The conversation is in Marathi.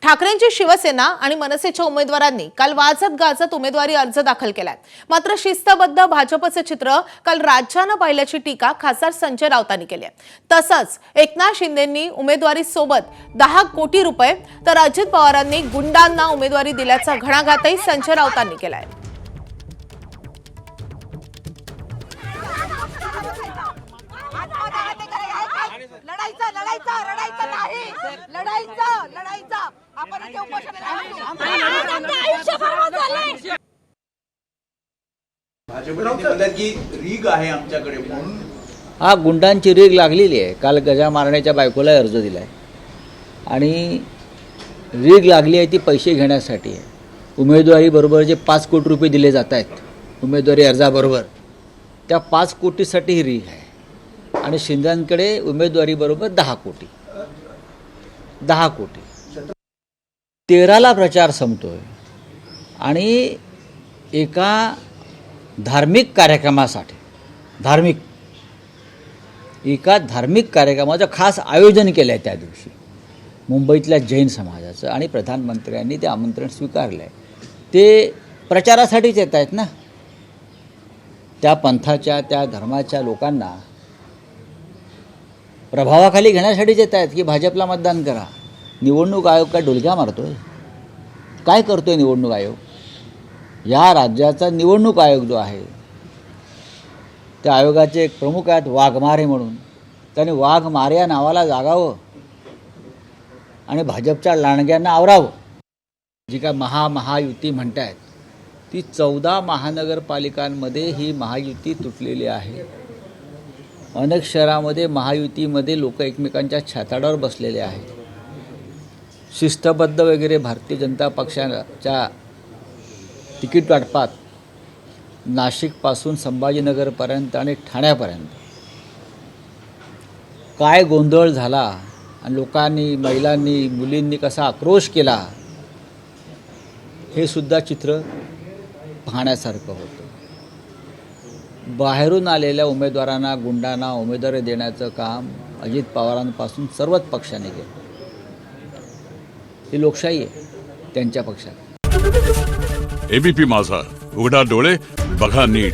ठाकरेंची शिवसेना आणि मनसेच्या उमेदवारांनी काल वाजत गाजत उमेदवारी अर्ज दाखल केलाय। मात्र शिस्तबद्ध भाजपचे चित्र काल राज्यानं पाहिल्याची टीका खासदार संजय राऊतांनी केली आहे। तसंच एकनाथ शिंदेंनी उमेदवारी सोबत 10 कोटी रुपये तर अजित पवारांनी गुंडांना उमेदवारी दिल्याचा घणाघातही संजय राऊतांनी केलाय। रीग आहे आमच्याकडे म्हणून हा गुंडांची रीग लागलेली आहे। काल गजा मारण्याच्या बायकोला अर्ज दिलाय आणि रीग लागली आहे ती पैसे घेण्यासाठी आहे। उमेदवारी बरोबर जे 5 कोटी रुपये दिले जात आहेत उमेदवारी अर्जाबरोबर, त्या 5 कोटीसाठी ही रीग आहे आणि शिंदेंकडे उमेदवारी बरोबर 10 कोटी 13ला प्रचार संपतोय आणि एका धार्मिक कार्यक्रमासाठी धार्मिक कार्यक्रमाचं खास आयोजन केलं आहे त्या दिवशी मुंबईतल्या जैन समाजाचं आणि प्रधानमंत्र्यांनी ते आमंत्रण स्वीकारलं आहे। ते प्रचारासाठीच येत आहेत ना, त्या पंथाच्या त्या धर्माच्या लोकांना प्रभावाखाली घेण्यासाठीच येत आहेत की भाजपला मतदान करा। निवडणूक आयोग काय डुलक्या मारतोय? काय करतोय निवडणूक आयोग? या राज्याचा निवडणूक आयोग जो आहे त्या आयोगाचे एक प्रमुख आहेत वाघमारे म्हणून, त्यांनी वाघमारे या नावाला जागावं आणि भाजपच्या लांडग्यांना आवरावं। जी काय महायुती म्हणतायत ती 14 महानगरपालिकांमध्ये ही महायुती तुटलेली आहे। अनेक शहरामध्ये महायुतीमध्ये लोक एकमेकांच्या छाताडावर बसलेले आहेत। शिस्तबद्ध वगैरे भारतीय जनता पक्षाच्या तिकीट वाटपात नाशिकपासून संभाजीनगरपर्यंत आणि ठाण्यापर्यंत काय गोंधळ झाला आणि लोकांनी, महिलांनी, मुलींनी कसा आक्रोश केला हे सुद्धा चित्र पाहण्यासारखं होतं। बाहेरून आलेल्या उमेदवारांना, गुंडांना उमेदवारी देण्याचं काम अजित पवारांपासून सर्वच पक्षाने केलं। ही लोकशाही आहे त्यांच्या पक्षात। एबीपी माझा, उघडा डोळे बघा नीट।